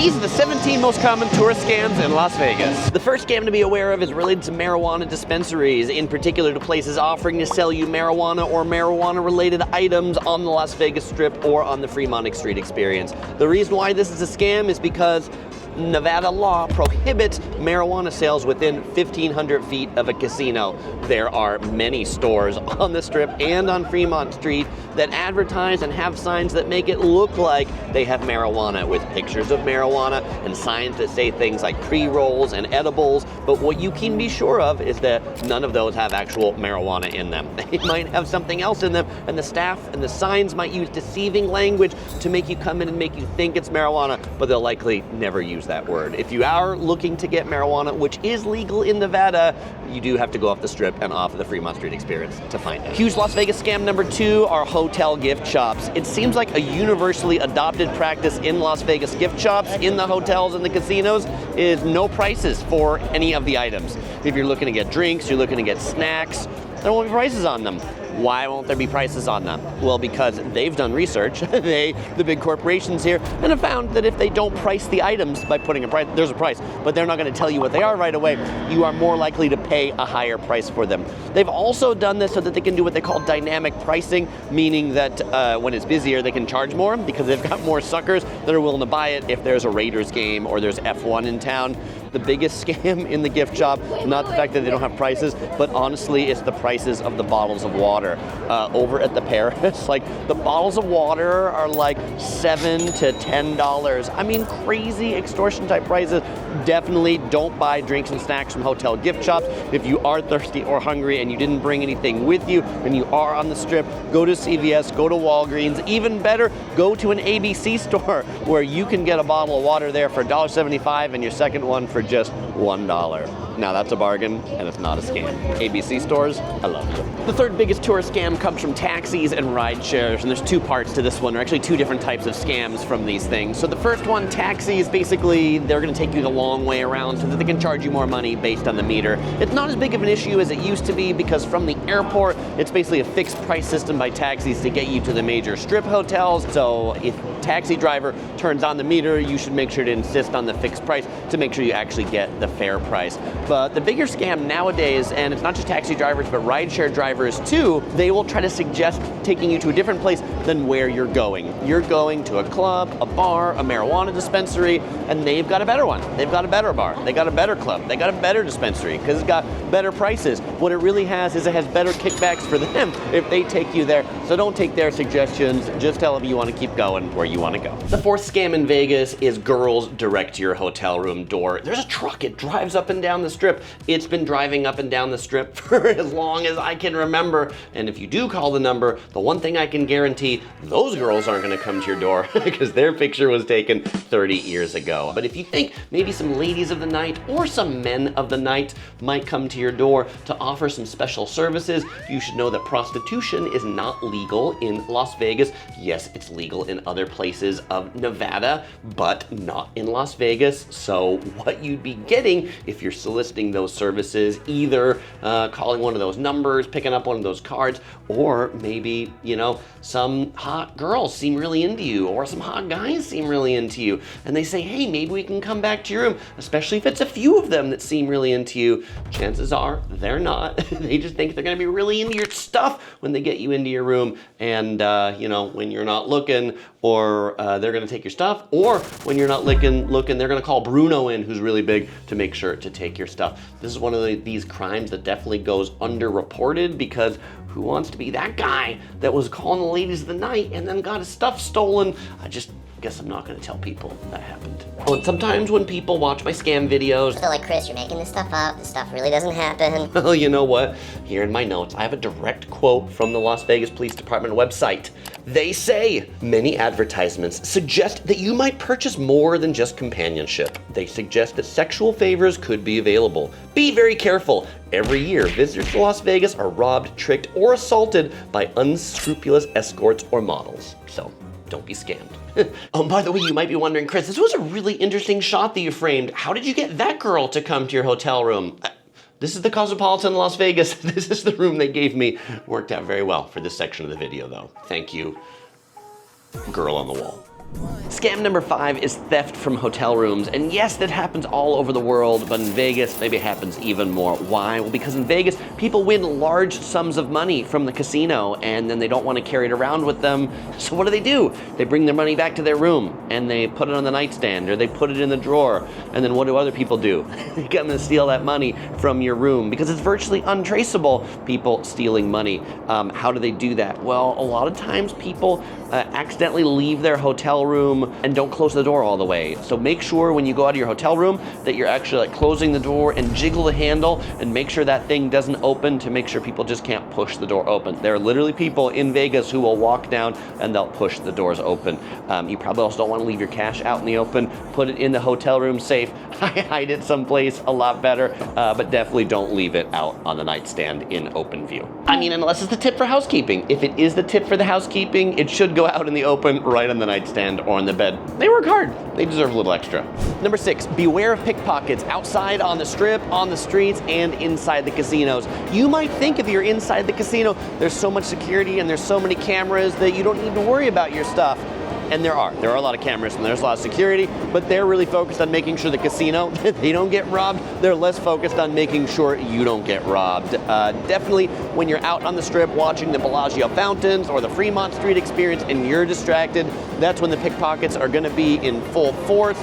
These are the 17 most common tourist scams in Las Vegas. The first scam to be aware of is related to marijuana dispensaries, in particular to places offering to sell you marijuana or marijuana-related items on the Las Vegas Strip or on the Fremont Street Experience. The reason why this is a scam is because Nevada law prohibits marijuana sales within 1,500 feet of a casino. There are many stores on the Strip and on Fremont Street that advertise and have signs that make it look like they have marijuana, with pictures of marijuana and signs that say things like pre-rolls and edibles. But what you can be sure of is that none of those have actual marijuana in them. They might have something else in them, and the staff and the signs might use deceiving language to make you come in and make you think it's marijuana, but they'll likely never use that word. If you are looking to get marijuana, which is legal in Nevada, you do have to go off the Strip and off the Fremont Street Experience to find it. Huge Las Vegas scam number 2 are hotel gift shops. It seems like a universally adopted practice in Las Vegas gift shops, in the hotels and the casinos, is no prices for any of the items. If you're looking to get drinks, you're looking to get snacks, there won't be prices on them. Why won't there be prices on them? Well, because they've done research, the big corporations here, and have found that if they don't price the items by putting a price, there's a price, but they're not going to tell you what they are right away, you are more likely to pay a higher price for them. They've also done this so that they can do what they call dynamic pricing, meaning that when it's busier, they can charge more because they've got more suckers that are willing to buy it if there's a Raiders game or there's F1 in town. The biggest scam in the gift shop, not the fact that they don't have prices, but honestly, it's the prices of the bottles of water. Over at the Paris, like the bottles of water are like $7 to $10. I mean, crazy extortion type prices. Definitely don't buy drinks and snacks from hotel gift shops. If you are thirsty or hungry and you didn't bring anything with you and you are on the Strip, go to CVS, go to Walgreens. Even better, go to an ABC store where you can get a bottle of water there for $1.75 and your second one for just $1. Now that's a bargain, and it's not a scam. ABC stores, I love you. The third biggest tourist scam comes from taxis and ride shares, and there's 2 parts to this one, or actually 2 different types of scams from these things. So the first one, taxis, basically they're gonna take you the long way around so that they can charge you more money based on the meter. It's not as big of an issue as it used to be because from the airport, it's basically a fixed price system by taxis to get you to the major Strip hotels. So if taxi driver turns on the meter, you should make sure to insist on the fixed price to make sure you actually get the fair price. But the bigger scam nowadays, and it's not just taxi drivers, but rideshare drivers too, they will try to suggest taking you to a different place than where you're going. You're going to a club, a bar, a marijuana dispensary, and they've got a better one. They've got a better bar. They got a better club. They got a better dispensary because it's got better prices. What it really has is it has better kickbacks for them if they take you there. So don't take their suggestions. Just tell them you want to keep going where you want to go. The fourth scam in Vegas is girls direct to your hotel room door. There's a truck. It drives up and down the Strip. It's been driving up and down the Strip for as long as I can remember. And if you do call the number, the one thing I can guarantee, those girls aren't going to come to your door because their picture was taken 30 years ago. But if you think maybe some ladies of the night or some men of the night might come to your door to offer some special services, you should know that prostitution is not legal in Las Vegas. Yes, it's legal in other places of Nevada, but not in Las Vegas. So what you'd be getting if you're soliciting those services, either calling one of those numbers, picking up one of those cards, or maybe, you know, some hot girls seem really into you, or some hot guys seem really into you, and they say, hey, maybe we can come back to your room, especially if it's a few of them that seem really into you. Chances are they're not. They just think they're gonna be really into your stuff when they get you into your room, and you know, when you're not looking, or they're gonna take your stuff, or when you're not looking, they're gonna call Bruno in, who's really big, to make sure to take your stuff. This is one of these crimes that definitely goes underreported because who wants to be that guy that was calling the ladies of the night and then got his stuff stolen? I guess I'm not gonna tell people that happened. Oh, and sometimes when people watch my scam videos, they're like, Chris, you're making this stuff up. This stuff really doesn't happen. Well, you know what? Here in my notes, I have a direct quote from the Las Vegas Police Department website. They say, many advertisements suggest that you might purchase more than just companionship. They suggest that sexual favors could be available. Be very careful. Every year, visitors to Las Vegas are robbed, tricked, or assaulted by unscrupulous escorts or models. So, don't be scammed. Oh, by the way, you might be wondering, Chris, this was a really interesting shot that you framed. How did you get that girl to come to your hotel room? This is the Cosmopolitan Las Vegas. This is the room they gave me. Worked out very well for this section of the video, though. Thank you, girl on the wall. Scam number 5 is theft from hotel rooms. And yes, that happens all over the world, but in Vegas, maybe it happens even more. Why? Well, because in Vegas, people win large sums of money from the casino, and then they don't want to carry it around with them. So what do? They bring their money back to their room, and they put it on the nightstand, or they put it in the drawer. And then what do other people do? They come and steal that money from your room, because it's virtually untraceable, people stealing money. How do they do that? Well, a lot of times people accidentally leave their hotel room and don't close the door all the way. So make sure when you go out of your hotel room that you're actually like closing the door and jiggle the handle and make sure that thing doesn't open, to make sure people just can't push the door open. There are literally people in Vegas who will walk down and they'll push the doors open. You probably also don't want to leave your cash out in the open. Put it in the hotel room safe. Hide it someplace a lot better, but definitely don't leave it out on the nightstand in open view. I mean, unless it's the tip for housekeeping. If it is the tip for the housekeeping, it should go out in the open, right on the nightstand or on the bed. They work hard. They deserve a little extra. Number 6, beware of pickpockets outside on the strip, on the streets, and inside the casinos. You might think if you're inside the casino, there's so much security and there's so many cameras that you don't need to worry about your stuff. And there are a lot of cameras and there's a lot of security, but they're really focused on making sure the casino, they don't get robbed. They're less focused on making sure you don't get robbed. Definitely when you're out on the strip watching the Bellagio fountains or the Fremont Street experience and you're distracted, that's when the pickpockets are gonna be in full force.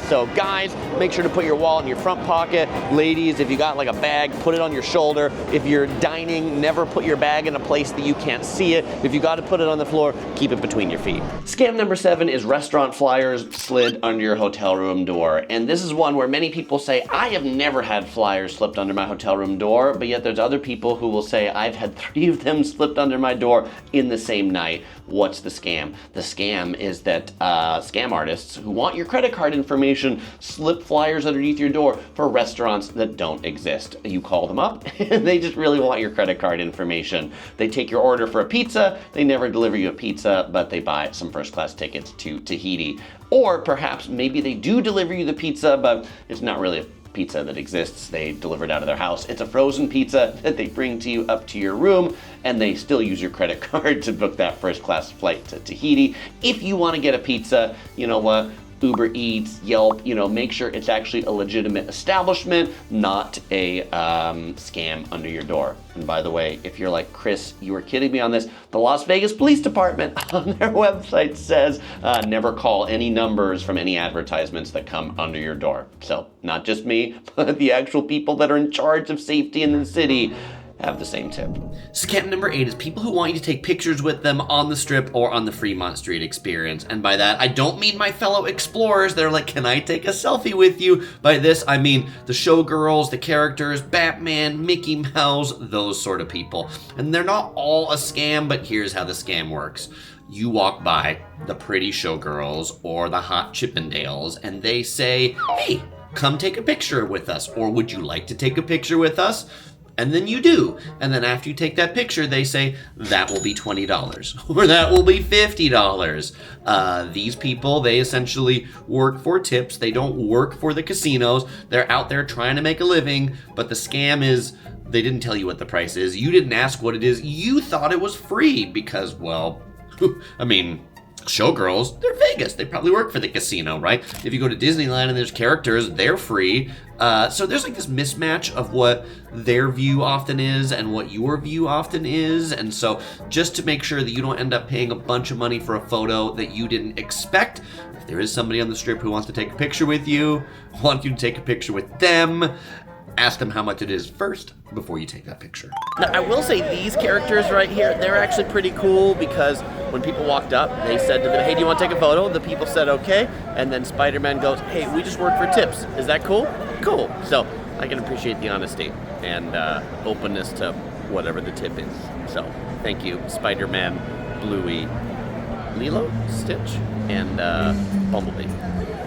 So guys, make sure to put your wallet in your front pocket. Ladies, if you got like a bag, put it on your shoulder. If you're dining, never put your bag in a place that you can't see it. If you gotta put it on the floor, keep it between your feet. Scam number 7 is restaurant flyers slid under your hotel room door. And this is one where many people say, I have never had flyers slipped under my hotel room door, but yet there's other people who will say, I've had 3 of them slipped under my door in the same night. What's the scam? The scam is that scam artists who want your credit card information slip flyers underneath your door for restaurants that don't exist. You call them up and they just really want your credit card information. They take your order for a pizza, they never deliver you a pizza, but they buy some first class tickets to Tahiti. Or perhaps maybe they do deliver you the pizza, but it's not really a pizza that exists. They deliver it out of their house. It's a frozen pizza that they bring to you up to your room, and they still use your credit card to book that first class flight to Tahiti. If you want to get a pizza, you know what? Uber Eats, Yelp, make sure it's actually a legitimate establishment, not a scam under your door. And by the way, if you're like, Chris, you were kidding me on this, the Las Vegas Police Department on their website says never call any numbers from any advertisements that come under your door. So not just me, but the actual people that are in charge of safety in the city have the same tip. Scam number 8 is people who want you to take pictures with them on the strip or on the Fremont Street experience. And by that, I don't mean my fellow explorers. They're like, can I take a selfie with you? By this, I mean the showgirls, the characters, Batman, Mickey Mouse, those sort of people. And they're not all a scam, but here's how the scam works. You walk by the pretty showgirls or the hot Chippendales and they say, hey, come take a picture with us. Or would you like to take a picture with us? And then you do. And then after you take that picture, they say, that will be $20 or that will be $50. These people, they essentially work for tips. They don't work for the casinos. They're out there trying to make a living, but the scam is they didn't tell you what the price is. You didn't ask what it is. You thought it was free because, well, I mean, showgirls, they're Vegas. They probably work for the casino, right? If you go to Disneyland and there's characters, they're free. So there's like this mismatch of what their view often is and what your view often is. And so just to make sure that you don't end up paying a bunch of money for a photo that you didn't expect, if there is somebody on the strip who wants to take a picture with you, wants you to take a picture with them, ask them how much it is first before you take that picture. Now, I will say these characters right here, they're actually pretty cool because when people walked up, they said to them, hey, do you want to take a photo? The people said, okay. And then Spider-Man goes, hey, we just work for tips. Is that cool? Cool. So I can appreciate the honesty and openness to whatever the tip is. So thank you, Spider-Man, Bluey, Lilo, Stitch, and Bumblebee.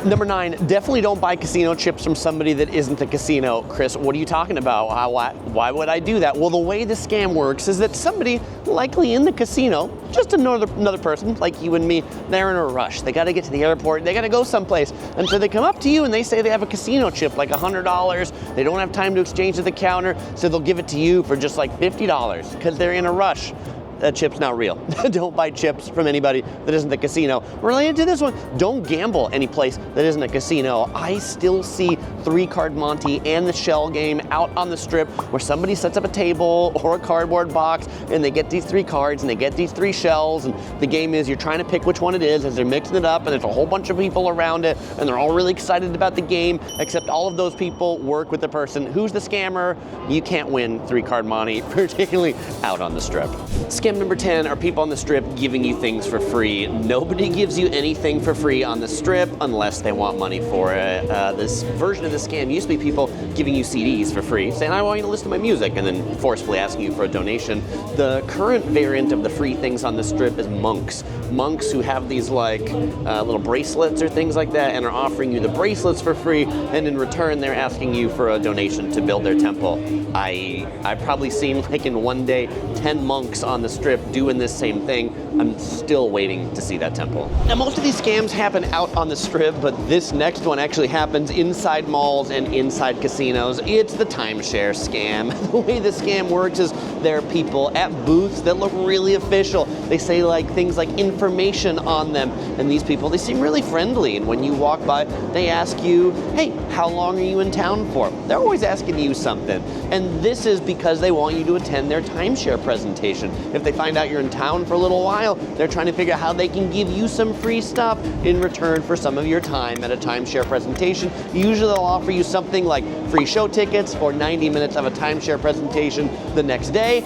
Number 9, definitely don't buy casino chips from somebody that isn't the casino. Chris, what are you talking about? Why would I do that? Well, the way the scam works is that somebody likely in the casino, just another person like you and me, they're in a rush. They gotta get to the airport, they gotta go someplace. And so they come up to you and they say they have a casino chip, like $100. They don't have time to exchange at the counter, so they'll give it to you for just like $50 because they're in a rush. a chip's not real. Don't buy chips from anybody that isn't the casino. Related to this one, don't gamble any place that isn't a casino. I still see 3-Card Monte and the shell game out on the strip where somebody sets up a table or a cardboard box and they get these 3 cards and they get these 3 shells, and the game is you're trying to pick which one it is as they're mixing it up, and there's a whole bunch of people around it and they're all really excited about the game, except all of those people work with the person who's the scammer. You can't win 3-Card Monte, particularly out on the strip. Scam number 10 are people on the strip giving you things for free. Nobody gives you anything for free on the strip unless they want money for it. This version of the scam used to be people giving you CDs for free, saying, I want you to listen to my music, and then forcefully asking you for a donation. The current variant of the free things on the strip is monks. Monks who have these like little bracelets or things like that and are offering you the bracelets for free, and in return they're asking you for a donation to build their temple. I've probably seen like in one day 10 monks on the strip doing this same thing. I'm still waiting to see that temple. Now most of these scams happen out on the strip, but this next one actually happens inside malls and inside casinos. It's the timeshare scam. The way the scam works is there are people at booths that look really official. They say like things like information on them, and these people, they seem really friendly, and when you walk by they ask you, hey, how long are you in town for? They're always asking you something, and this is because they want you to attend their timeshare presentation. If they find out you're in town for a little while, they're trying to figure out how they can give you some free stuff in return for some of your time at a timeshare presentation. Usually they'll offer you something like free show tickets or 90 minutes of a timeshare presentation the next day,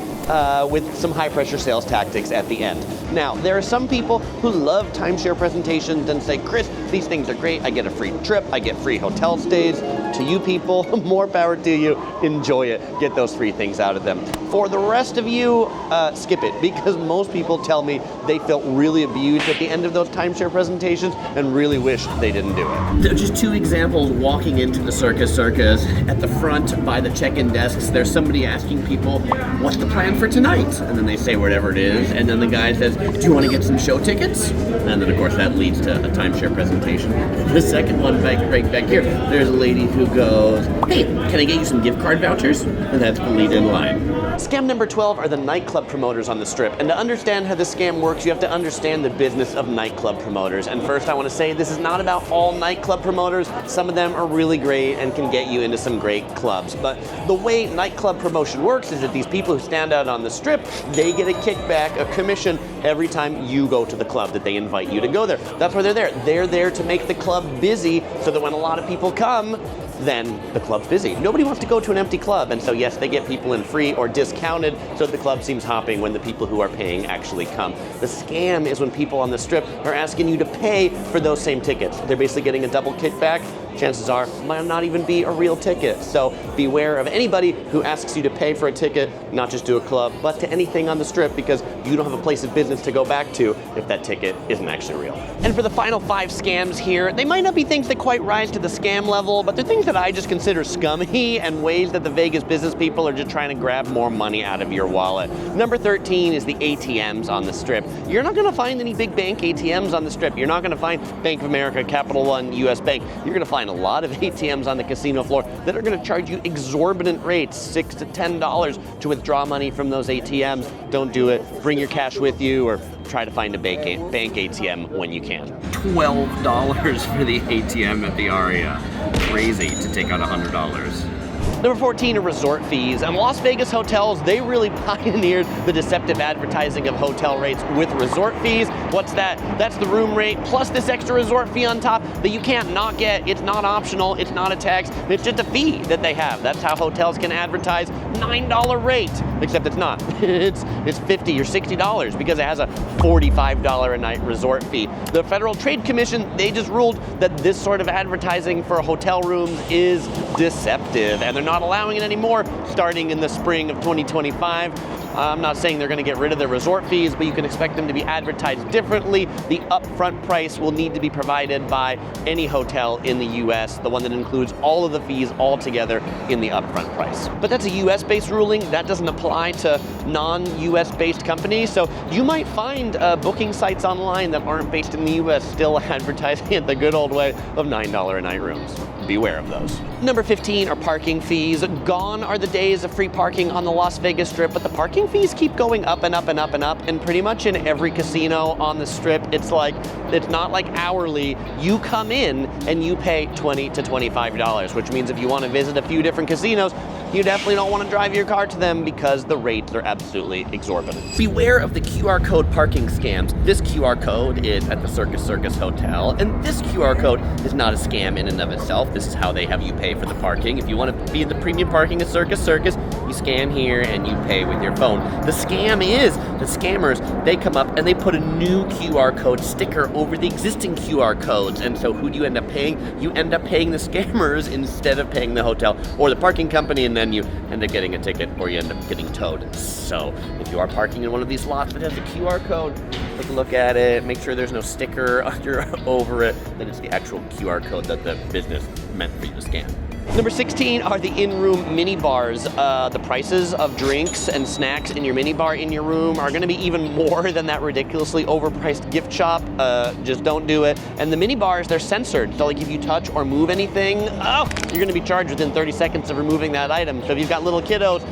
with some high pressure sales tactics at the end. Now, there are some people who love timeshare presentations and say, Chris, these things are great. I get a free trip, I get free hotel stays. To you people, more power to you. Enjoy it. Get those free things out of them. For the rest of you, skip it, because most people tell me they felt really abused at the end of those timeshare presentations and really wish they didn't do it. There are just 2 examples walking into the circus. At the front by the check-in desks, there's somebody asking people, what's the plan for tonight? And then they say whatever it is, and then the guy says, do you want to get some show tickets? And then of course that leads to a timeshare presentation. The second one back here, there's a lady who goes, hey, can I get you some gift card vouchers? And that's the lead in line. Scam number 12 are the nightclub promoters on the strip. And to understand how this scam works, you have to understand the business of nightclub promoters. And first I want to say this is not about all nightclub promoters. Some of them are really great and can get you into some great clubs. But the way nightclub promotion works is that these people who stand out on the strip, they get a kickback, a commission, every time you go to the club that they invite you to go there. That's why they're there. They're there to make the club busy so that when a lot of people come, then the club's busy. Nobody wants to go to an empty club, and so yes, they get people in free or discounted so that the club seems hopping when the people who are paying actually come. The scam is when people on the strip are asking you to pay for those same tickets. They're basically getting a double kickback. Chances are it might not even be a real ticket. So beware of anybody who asks you to pay for a ticket, not just to a club, but to anything on the strip, because you don't have a place of business to go back to if that ticket isn't actually real. And for the final 5 scams here, they might not be things that quite rise to the scam level, but they're things that I just consider scummy and ways that the Vegas business people are just trying to grab more money out of your wallet. Number 13 is the ATMs on the strip. You're not gonna find any big bank ATMs on the strip. You're not gonna find Bank of America, Capital One, US Bank. You're gonna find a lot of ATMs on the casino floor that are gonna charge you exorbitant rates, $6 to $10 to withdraw money from those ATMs. Don't do it. Bring your cash with you, or try to find a bank ATM when you can. $12 for the ATM at the Aria. Crazy to take out $100. Number 14 are resort fees. And Las Vegas hotels, they really pioneered the deceptive advertising of hotel rates with resort fees. What's that? That's the room rate plus this extra resort fee on top that you can't not get. It's not optional, it's not a tax, it's just a fee that they have. That's how hotels can advertise $9 rate, except it's not. It's $50 or $60 because it has a $45 a night resort fee. The Federal Trade Commission, they just ruled that this sort of advertising for hotel rooms is deceptive, and they're not allowing it anymore starting in the spring of 2025. I'm not saying they're going to get rid of their resort fees, but you can expect them to be advertised differently. The upfront price will need to be provided by any hotel in the US, the one that includes all of the fees all together in the upfront price. But that's a US-based ruling. That doesn't apply to non-US based companies. So you might find booking sites online that aren't based in the US still advertising it the good old way of $9 a night rooms. Beware of those. Number 15 are parking fees. Gone are the days of free parking on the Las Vegas Strip, but the parking parking fees keep going up and up and up and up, and pretty much in every casino on the Strip, it's not like hourly. You come in and you pay $20 to $25, which means if you want to visit a few different casinos, you definitely don't want to drive your car to them because the rates are absolutely exorbitant. Beware of the QR code parking scams. This QR code is at the Circus Hotel, and this QR code is not a scam in and of itself. This is how they have you pay for the parking. If you want to be in the premium parking at Circus, you scan here and you pay with your phone. The scam is, the scammers, they come up and they put a new QR code sticker over the existing QR codes, and so who do you end up paying? You end up paying the scammers instead of paying the hotel or the parking company, and then you end up getting a ticket or you end up getting towed. So if you are parking in one of these lots that has a QR code, take a look at it, make sure there's no sticker over it, that it's the actual QR code that the business meant for you to scan. Number 16 are the in-room mini bars. The prices of drinks and snacks in your mini bar in your room are gonna be even more than that ridiculously overpriced gift shop. Just don't do it. And the mini bars, they're censored. So like if you touch or move anything, you're gonna be charged within 30 seconds of removing that item. So if you've got little kiddos,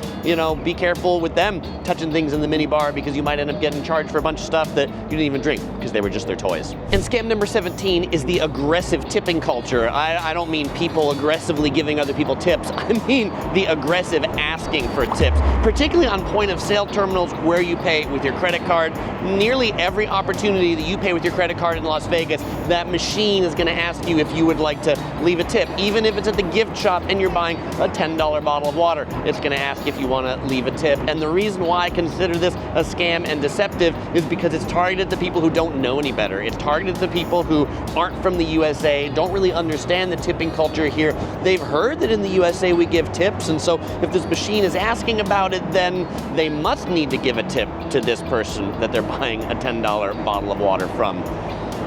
be careful with them touching things in the mini bar because you might end up getting charged for a bunch of stuff that you didn't even drink because they were just their toys. And scam number 17 is the aggressive tipping culture. I don't mean people aggressively giving other people tips. I mean the aggressive asking for tips, particularly on point of sale terminals where you pay with your credit card. Nearly every opportunity that you pay with your credit card in Las Vegas, that machine is gonna ask you if you would like to leave a tip. Even if it's at the gift shop and you're buying a $10 bottle of water, it's gonna ask if you wanna leave a tip. And the reason why I consider this a scam and deceptive is because it's targeted at the people who don't know any better. It's targeted at the people who aren't from the USA, don't really understand the tipping culture here. They've heard that in the USA we give tips, and so if this machine is asking about it, then they must need to give a tip to this person that they're buying a $10 bottle of water from.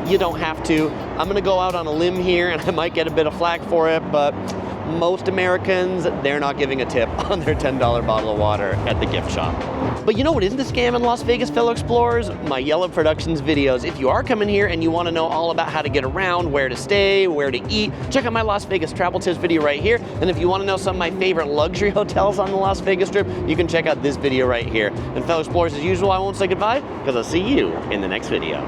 You don't have to. I'm gonna go out on a limb here, and I might get a bit of flack for it, but most Americans, they're not giving a tip on their $10 bottle of water at the gift shop. But you know what isn't a scam in Las Vegas, fellow explorers? My Yellow Productions videos. If you are coming here and you want to know all about how to get around, where to stay, where to eat, check out my Las Vegas travel tips video right here. And if you want to know some of my favorite luxury hotels on the Las Vegas Strip, you can check out this video right here. And fellow explorers, as usual, I won't say goodbye because I'll see you in the next video.